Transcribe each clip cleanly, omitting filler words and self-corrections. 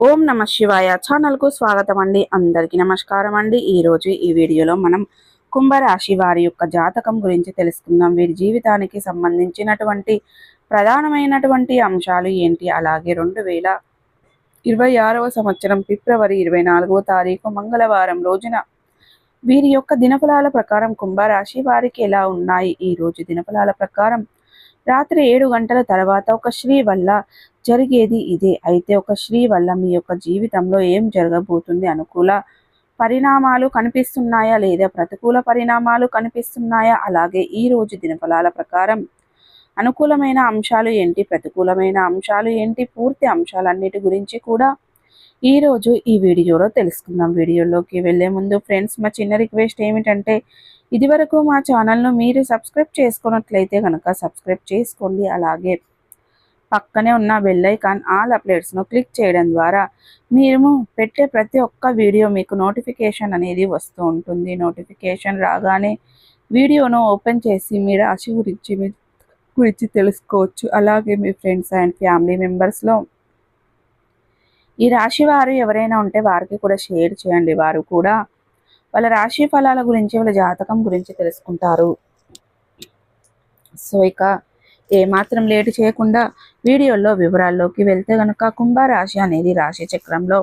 ఓం నమ శివాయ ఛానల్కు స్వాగతం అండి. అందరికీ నమస్కారం అండి. ఈరోజు ఈ వీడియోలో మనం కుంభరాశి వారి యొక్క జాతకం గురించి తెలుసుకుందాం. వీరి జీవితానికి సంబంధించినటువంటి ప్రధానమైనటువంటి అంశాలు ఏంటి, అలాగే 2026వ సంవత్సరం ఫిబ్రవరి 24వ తారీఖు మంగళవారం రోజున వీరి యొక్క దినఫలాల ప్రకారం కుంభరాశి వారికి ఎలా ఉన్నాయి. ఈ రోజు దినఫలాల ప్రకారం రాత్రి 7 గంటల తర్వాత ఒక స్త్రీ వల్ల జరిగేది ఇదే. అయితే ఒక స్త్రీ వల్ల మీ యొక్క జీవితంలో ఏం జరగబోతుంది, అనుకూల పరిణామాలు కనిపిస్తున్నాయా లేదా ప్రతికూల పరిణామాలు కనిపిస్తున్నాయా, అలాగే ఈ రోజు దినఫలాల ప్రకారం అనుకూలమైన అంశాలు ఏంటి, ప్రతికూలమైన అంశాలు ఏంటి, పూర్తి అంశాలన్నిటి గురించి కూడా ఈరోజు ఈ వీడియోలో తెలుసుకుందాం. వీడియోలోకి వెళ్ళే ముందు ఫ్రెండ్స్, మా చిన్న రిక్వెస్ట్ ఏమిటంటే ఇదివరకు మా ఛానల్ను మీరు సబ్స్క్రైబ్ చేసుకున్నట్లయితే కనుక సబ్స్క్రైబ్ చేసుకోండి. అలాగే పక్కనే ఉన్న బెల్ ఐకాన్ ఆల్ అప్డేట్స్ను క్లిక్ చేయడం ద్వారా మేము పెట్టే ప్రతి ఒక్క వీడియో మీకు నోటిఫికేషన్ అనేది వస్తూ ఉంటుంది. నోటిఫికేషన్ రాగానే వీడియోను ఓపెన్ చేసి మీ రాశి గురించి తెలుసుకోవచ్చు. అలాగే మీ ఫ్రెండ్స్ అండ్ ఫ్యామిలీ మెంబర్స్లో ఈ రాశి వారు ఎవరైనా ఉంటే వారికి కూడా షేర్ చేయండి. వారు కూడా వాళ్ళ రాశి ఫలాల గురించి, వాళ్ళ జాతకం గురించి తెలుసుకుంటారు. సో ఇక ఏమాత్రం లేటు చేయకుండా వీడియోలో వివరాల్లోకి వెళ్తే గనక కుంభరాశి అనేది రాశి చక్రంలో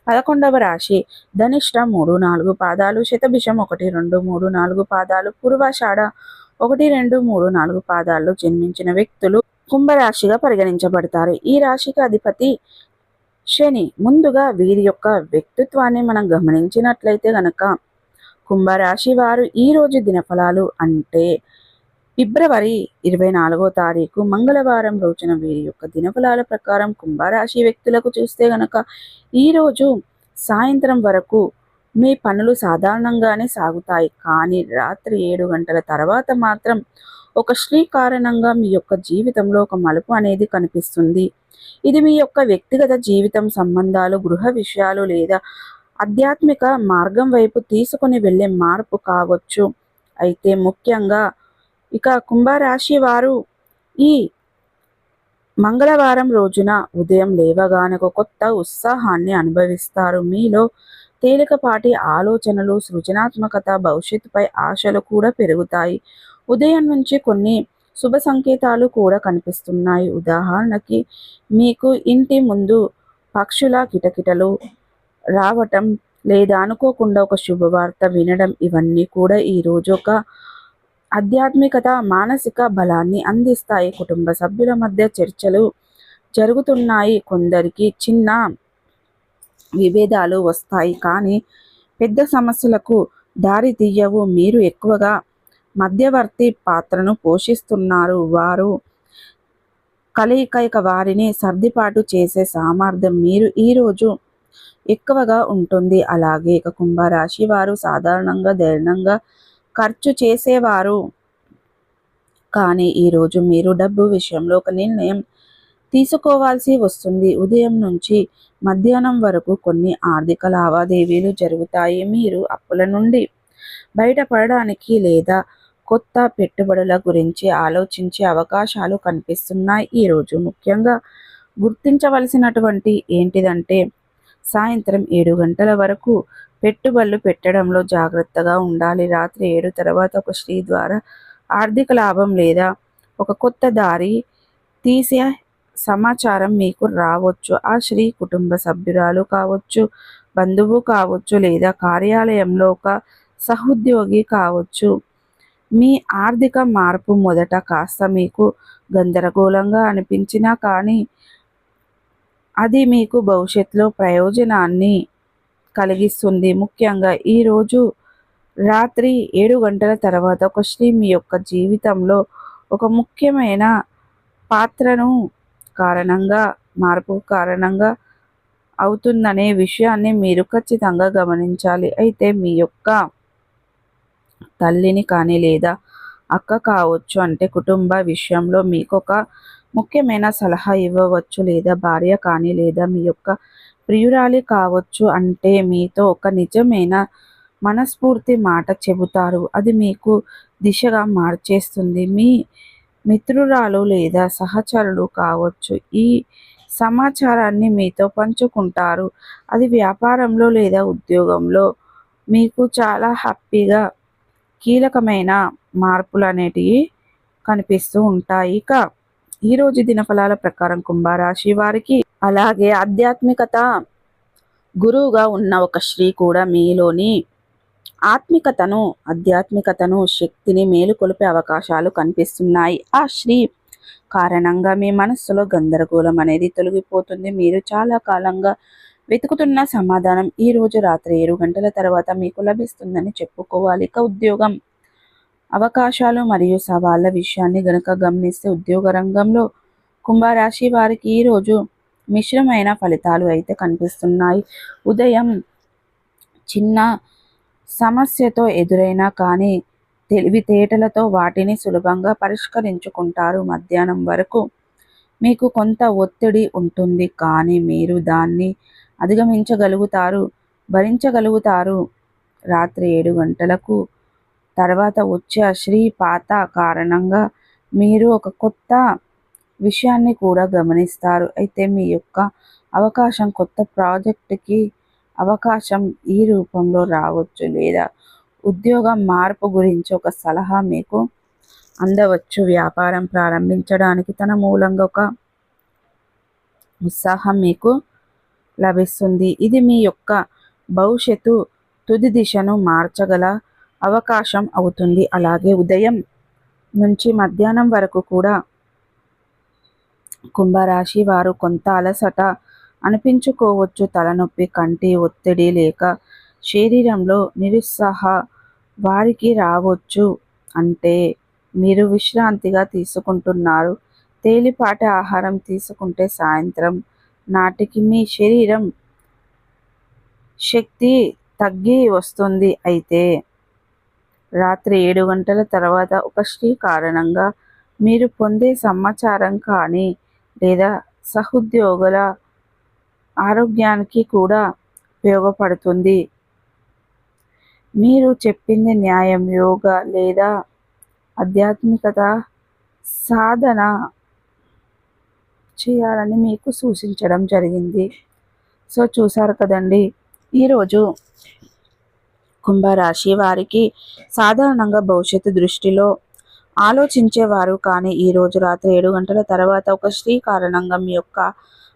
11వ రాశి. ధనిష్ట 3, 4 పాదాలు, శతభిషం 1, 2, 3, 4 పాదాలు, పూర్వాషాఢ 1, 2, 3, 4 పాదాల్లో జన్మించిన వ్యక్తులు కుంభరాశిగా పరిగణించబడతారు. ఈ రాశికి అధిపతి శని. ముందుగా వీరి యొక్క వ్యక్తిత్వాన్ని మనం గమనించినట్లయితే గనక కుంభరాశి వారు ఈ రోజు దినఫలాలు అంటే ఫిబ్రవరి 24వ తారీఖు మంగళవారం రోజున వీరి యొక్క దినఫలాల ప్రకారం కుంభరాశి వ్యక్తులకు చూస్తే గనక ఈరోజు సాయంత్రం వరకు మీ పనులు సాధారణంగానే సాగుతాయి. కానీ రాత్రి 7 గంటల తర్వాత మాత్రం ఒక స్త్రీ కారణంగా మీ యొక్క జీవితంలో ఒక మలుపు అనేది కనిపిస్తుంది. ఇది మీ యొక్క వ్యక్తిగత జీవితం, సంబంధాలు, గృహ విషయాలు లేదా ఆధ్యాత్మిక మార్గం వైపు తీసుకొని వెళ్ళే మార్పు కావచ్చు. అయితే ముఖ్యంగా ఇక కుంభరాశి వారు ఈ మంగళవారం రోజున ఉదయం లేవగానే ఒక కొత్త ఉత్సాహాన్ని అనుభవిస్తారు. మీలో తేలికపాటి ఆలోచనలు, సృజనాత్మకత, భవిష్యత్తుపై ఆశలు కూడా పెరుగుతాయి. ఉదయం నుంచి కొన్ని శుభ సంకేతాలు కూడా కనిపిస్తున్నాయి. ఉదాహరణకి మీకు ఇంటి ముందు పక్షుల కిటకిటలు రావటం లేదా అనుకోకుండా ఒక శుభవార్త వినడం, ఇవన్నీ కూడా ఈరోజు ఒక ఆధ్యాత్మికత, మానసిక బలాన్ని అందిస్తాయి. కుటుంబ సభ్యుల మధ్య చర్చలు జరుగుతున్నాయి. కొందరికి చిన్న విభేదాలు వస్తాయి, కానీ పెద్ద సమస్యలకు దారి తీయవు. మీరు ఎక్కువగా మధ్యవర్తి పాత్రను పోషిస్తున్నారు. వారు కలయిక వారిని సర్దిపాటు చేసే సామర్థ్యం మీరు ఈరోజు ఎక్కువగా ఉంటుంది. అలాగే ఇక కుంభరాశి వారు సాధారణంగా ధైర్యంగా ఖర్చు చేసేవారు, కానీ ఈరోజు మీరు డబ్బు విషయంలో ఒక నిర్ణయం తీసుకోవాల్సి వస్తుంది. ఉదయం నుంచి మధ్యాహ్నం వరకు కొన్ని ఆర్థిక లావాదేవీలు జరుగుతాయి. మీరు అప్పుల నుండి బయటపడడానికి లేదా కొత్త పెట్టుబడుల గురించి ఆలోచించే అవకాశాలు కనిపిస్తున్నాయి. ఈరోజు ముఖ్యంగా గుర్తించవలసినటువంటి ఏంటిదంటే సాయంత్రం 7 గంటల వరకు పెట్టుబడులు పెట్టడంలో జాగ్రత్తగా ఉండాలి. రాత్రి 7 తర్వాత ఒక స్త్రీ ద్వారా ఆర్థిక లాభం లేదా ఒక కొత్త దారి తీసే సమాచారం మీకు రావచ్చు. ఆ స్త్రీ కుటుంబ సభ్యురాలు కావచ్చు, బంధువు కావచ్చు, లేదా కార్యాలయంలో ఒక సహోద్యోగి కావచ్చు. మీ ఆర్థిక మార్పు మొదట కాస్త మీకు గందరగోళంగా అనిపించినా కానీ అది మీకు భవిష్యత్తులో ప్రయోజనాన్ని కలిగిస్తుంది. ముఖ్యంగా ఈరోజు రాత్రి 7 గంటల తర్వాత ఒక స్త్రీ మీ యొక్క జీవితంలో ఒక ముఖ్యమైన పాత్రను మార్పు కారణంగా అవుతుందనే విషయాన్ని మీరు ఖచ్చితంగా గమనించాలి. అయితే మీ యొక్క తల్లిని కానీ లేదా అక్క కావచ్చు, అంటే కుటుంబ విషయంలో మీకు ఒక ముఖ్యమైన సలహా ఇవ్వవచ్చు. లేదా భార్య కానీ లేదా మీ యొక్క ప్రియురాలి కావచ్చు, అంటే మీతో ఒక నిజమైన మనస్ఫూర్తి మాట చెబుతారు. అది మీకు దిశగా మార్చేస్తుంది. మీ మిత్రురాలు లేదా సహచరులు కావచ్చు. ఈ సమాచారాన్ని మీతో పంచుకుంటారు. అది వ్యాపారంలో లేదా ఉద్యోగంలో మీకు చాలా హ్యాపీగా కీలకమైన మార్పులు అనేటివి కనిపిస్తూ ఉంటాయి. ఇక ఈరోజు దినఫలాల ప్రకారం కుంభరాశి వారికి అలాగే గురువుగా ఉన్న ఒక స్త్రీ కూడా మీలోని ఆధ్యాత్మికతను శక్తిని మేలుకొలిపే అవకాశాలు కనిపిస్తున్నాయి. ఆ స్త్రీ కారణంగా మీ మనస్సులో గందరగోళం అనేది తొలగిపోతుంది. మీరు చాలా కాలంగా వెతుకుతున్న సమాధానం ఈ రోజు రాత్రి 7 గంటల తర్వాత మీకు లభిస్తుందని చెప్పుకోవాలి. ఇక ఉద్యోగం అవకాశాలు మరియు సవాళ్ళ విషయాన్ని గనక గమనిస్తే ఉద్యోగ రంగంలో కుంభరాశి వారికి ఈరోజు మిశ్రమైన ఫలితాలు అయితే కనిపిస్తున్నాయి. ఉదయం చిన్న సమస్యతో ఎదురైనా కానీ తెలివితేటలతో వాటిని సులభంగా పరిష్కరించుకుంటారు. మధ్యాహ్నం వరకు మీకు కొంత ఒత్తిడి ఉంటుంది, కానీ మీరు దాన్ని అధిగమించగలుగుతారు, భరించగలుగుతారు. రాత్రి 7 గంటలకు తర్వాత వచ్చే శ్రీపాత కారణంగా మీరు ఒక కొత్త విషయాన్ని కూడా గమనిస్తారు. అయితే మీ యొక్క అవకాశం కొత్త ప్రాజెక్టుకి అవకాశం ఈ రూపంలో రావచ్చు, లేదా ఉద్యోగం మార్పు గురించి ఒక సలహా మీకు అందవచ్చు. వ్యాపారం ప్రారంభించడానికి తన మూలంగా ఒక ఉత్సాహం మీకు లభిస్తుంది. ఇది మీ యొక్క భవిష్యత్తు తుది దిశను మార్చగల అవకాశం అవుతుంది. అలాగే ఉదయం నుంచి మధ్యాహ్నం వరకు కూడా కుంభరాశి వారు కొంత అలసట అనిపించుకోవచ్చు. తలనొప్పి, కంటి ఒత్తిడి లేక శరీరంలో నిరుత్సాహ వారికి రావచ్చు. అంటే మీరు విశ్రాంతిగా తీసుకుంటున్నారు. తేలిపాటి ఆహారం తీసుకుంటే సాయంత్రం నాటికి మీ శరీరం శక్తి తగ్గి వస్తుంది. అయితే రాత్రి 7 గంటల తర్వాత ఒక స్త్రీ కారణంగా మీరు పొందే సమాచారం కానీ లేదా సహోద్యోగుల ఆరోగ్యానికి కూడా ఉపయోగపడుతుంది. మీరు చెప్పింది న్యాయం, యోగా లేదా ఆధ్యాత్మికత సాధన చేయాలని మీకు సూచించడం జరిగింది. సో చూసారు కదండి, ఈరోజు కుంభరాశి వారికి సాధారణంగా భవిష్యత్తు దృష్టిలో ఆలోచించేవారు, కానీ ఈరోజు రాత్రి 7 గంటల తర్వాత ఒక స్త్రీ కారణంగా మీ యొక్క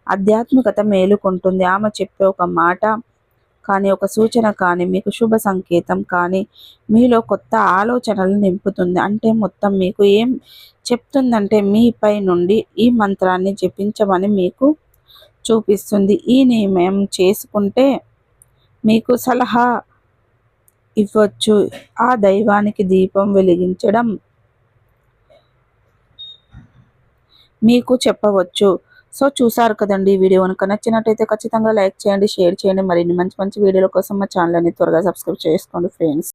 ఆధ్యాత్మికత మేలుకుంటుంది. ఆమె చెప్పే ఒక మాట కానీ, ఒక సూచన కానీ, మీకు శుభ సంకేతం కానీ మీలో కొత్త ఆలోచనలు నింపుతుంది. అంటే మొత్తం మీకు ఏం చెప్తుందంటే మీపై నుండి ఈ మంత్రాన్ని జపించమని మీకు చూపిస్తుంది. ఈ నియమం చేసుకుంటే మీకు సలహా ఇవ్వచ్చు. ఆ దైవానికి దీపం వెలిగించడం మీకు చెప్పవచ్చు. సో చూసారు కదండి, ఈ వీడియో కనుక నచ్చినట్టయితే ఖచ్చితంగా లైక్ చేయండి, షేర్ చేయండి. మరిన్ని మంచి మంచి వీడియోల కోసం మా ఛానల్ని త్వరగా సబ్స్క్రైబ్ చేసుకోండి ఫ్రెండ్స్.